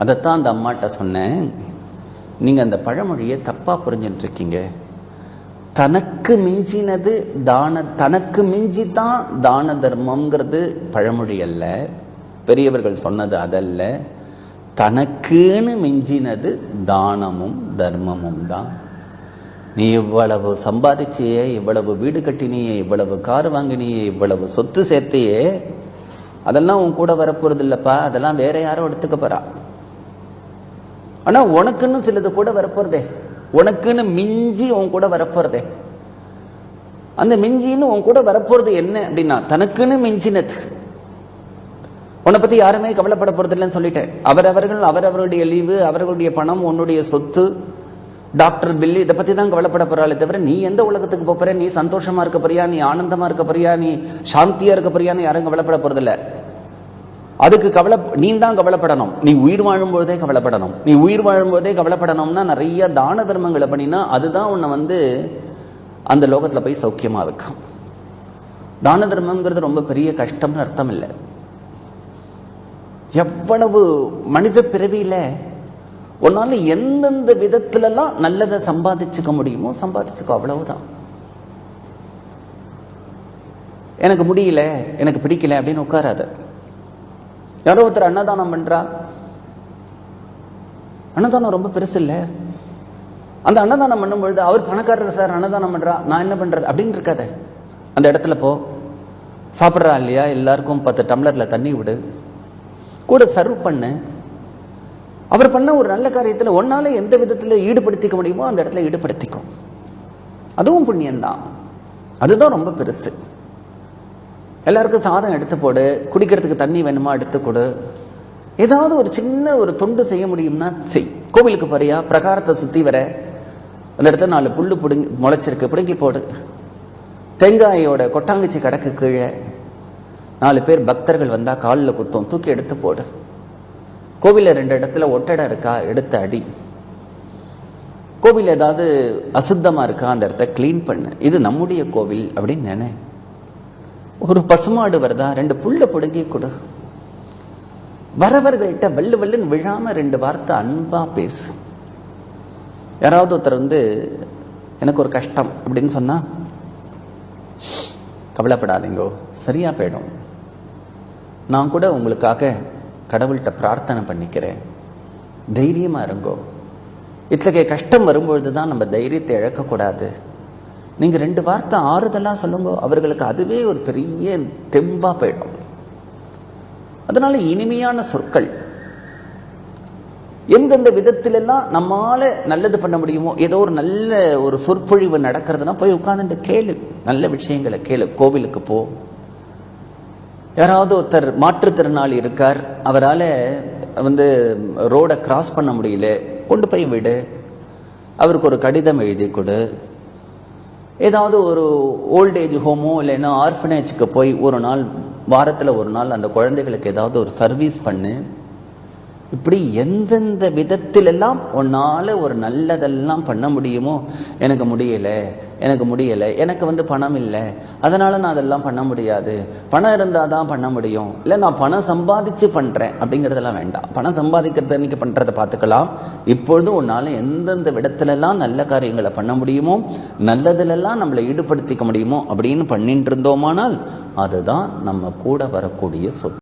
அதைத்தான் அந்த அம்மாட்ட சொன்னேன். நீங்கள் அந்த பழமொழியை தப்பாக புரிஞ்சுட்டு இருக்கீங்க. தனக்கு மிஞ்சினது தனக்கு மிஞ்சி தான் தான தர்மம்ங்கிறது பழமொழி அல்ல. பெரியவர்கள் சொன்னது அதல்ல. தனக்குன்னு மிஞ்சினது தானமும் தர்மமும் தான். நீ இவ்வளவு சம்பாதிச்சியே, இவ்வளவு வீடு கட்டினியே, இவ்வளவு கார் வாங்கினியே, இவ்வளவு சொத்து சேர்த்தையே, அதெல்லாம் உன் கூட வரப்போறது இல்லப்பா. அதெல்லாம் வேற யாரும் எடுத்துக்க போறா. ஆனா உனக்குன்னு சிலது கூட வரப்போறதே, உனக்குன்னு மிஞ்சி உன் கூட வரப்போறதே. அந்த மிஞ்சின்னு உன் கூட வரப்போறது என்ன அப்படின்னா தனக்குன்னு மிஞ்சினது. உன்னை பத்தி யாருமே கவலைப்பட போறது இல்லைன்னு சொல்லிட்டேன். அவரவர்களுடைய லீவு, அவர்களுடைய பணம், உன்னுடைய சொத்து, டாக்டர் பில்லு, இதை பத்தி தான் கவலைப்பட போறாளே தவிர நீ எந்த உலகத்துக்கு போற, நீ சந்தோஷமா இருக்க போறியா, நீ ஆனந்தமா இருக்க போறியா, நீ சாந்தியா இருக்க போறியான்னு யாரும் கவலைப்பட போறதில்ல. அதுக்கு நீ தான் கவலைப்படணும். நீ உயிர் வாழும்போதே கவலைப்படணும். நீ உயிர் வாழும்போதே கவலைப்படணும்னா நிறைய தான தர்மங்களை பண்ணினா அதுதான் உன்னை அந்த லோகத்துல போய் சௌக்கியமா வைக்கும். தான தர்மம்ங்கிறது ரொம்ப பெரிய கஷ்டம்னு அர்த்தம் இல்லை. எவ்வளவு மனித பிறவியில உன்னால எந்தெந்த விதத்திலெல்லாம் நல்லதை சம்பாதிச்சுக்க முடியுமோ சம்பாதிச்சுக்கோ, அவ்வளவுதான். எனக்கு முடியல, எனக்கு பிடிக்கல அப்படின்னு உட்காராத. யாரோ ஒருத்தர் அன்னதானம் பண்றா, அன்னதானம் ரொம்ப பெருசு இல்லை. அந்த அன்னதானம் பண்ணும்பொழுது அவர் பணக்காரர் சார், அன்னதானம் பண்றா, நான் என்ன பண்றது அப்படின்னு இருக்காத. அந்த இடத்துல போ, சாப்பிட்றா இல்லையா, எல்லாருக்கும் 10 டம்ளர்ல தண்ணி விடு, கூட சர்வ் பண்ணு. அவர் பண்ண ஒரு நல்ல காரியத்தில் ஒன்னால எந்த விதத்தில் ஈடுபடுத்திக்க முடியுமோ அந்த இடத்துல ஈடுபடுத்திக்கும். அதுவும் புண்ணியம்தான். அதுதான் ரொம்ப பெருசு. எல்லாருக்கும் சாதம் எடுத்து போடு, குடிக்கிறதுக்கு தண்ணி வேணுமா எடுத்து கொடு. ஏதாவது ஒரு சின்ன ஒரு தொண்டு செய்ய முடியும்னா செய். கோவிலுக்கு போறியா, பிரகாரத்தை சுத்தி வர அந்த இடத்துல 4 புல்லு முளைச்சிருக்கு, பிடுங்கி போடு. தேங்காயோட கொட்டாங்குச்சி கடக்கு கீழே 4 பேர் பக்தர்கள் வந்தா காலில் குத்தும், தூக்கி எடுத்து போடு. கோவில 2 இடத்துல ஒட்டடை இருக்கா, எடுத்து அடி. கோவில் ஏதாவது அசுத்தமா இருக்கா, அந்த இடத்த கிளீன் பண்ணு. இது நம்முடைய கோவில் அப்படின்னு நினை. ஒரு பசுமாடு வருதா, 2 புல்ல பிடுங்கி கொடு. வரவர்கள்ட்ட வல்லு வல்லுன்னு விழாம 2 வார்த்தை அன்பா பேசு. யாராவது ஒருத்தர் எனக்கு ஒரு கஷ்டம் அப்படின்னு சொன்னா, கவலைப்படாதீங்கோ, சரியா போயிடும். நான் கூட உங்களுக்காக கடவுள்கிட்ட பிரார்த்தனை பண்ணிக்கிறேன், தைரியமா இருங்கோ. இத்தகைய கஷ்டம் வரும்பொழுது தான் நம்ம தைரியத்தை இழக்கக்கூடாது. நீங்க 2 வார்த்தை ஆறுதலா சொல்லுங்க, அவர்களுக்கு அதுவே ஒரு பெரிய தெம்பா போயிடும். அதனால இனிமையான சொற்கள், எந்தெந்த விதத்திலெல்லாம் நம்மால நல்லது பண்ண முடியுமோ, ஏதோ ஒரு நல்ல ஒரு சொற்பொழிவு நடக்கிறதுனா போய் உட்கார்ந்துட்டு கேளு, நல்ல விஷயங்களை கேளு. கோவிலுக்கு போ. யாராவது ஒருத்தர் மாற்றுத்திறனாளி இருக்கார், அவரால் ரோடை கிராஸ் பண்ண முடியல, கொண்டு போய் விடு. அவருக்கு ஒரு கடிதம் எழுதி கொடு. ஏதாவது ஒரு ஓல்டேஜ் ஹோமோ இல்லைன்னா ஆர்ஃபனேஜுக்கு போய் ஒரு நாள், வாரத்தில் ஒரு நாள் அந்த குழந்தைகளுக்கு ஏதாவது ஒரு சர்வீஸ் பண்ணு. இப்படி எந்தெந்த விதத்திலெல்லாம் உன்னால ஒரு நல்லதெல்லாம் பண்ண முடியுமோ. எனக்கு முடியலை, எனக்கு பணம் இல்லை, அதனால நான் அதெல்லாம் பண்ண முடியாது, பணம் இருந்தால் தான் பண்ண முடியும், இல்லை நான் பணம் சம்பாதிச்சு பண்றேன் அப்படிங்கிறதெல்லாம் வேண்டாம். பணம் சம்பாதிக்கிறது அன்னைக்கு பண்றதை பார்த்துக்கலாம். இப்பொழுது உன்னால எந்தெந்த விதத்திலெல்லாம் நல்ல காரியங்களை பண்ண முடியுமோ, நல்லதிலெல்லாம் நம்மளை ஈடுபடுத்திக்க முடியுமோ அப்படின்னு பண்ணிட்டு இருந்தோமானால் அதுதான் நம்ம கூட வரக்கூடிய சொத்து.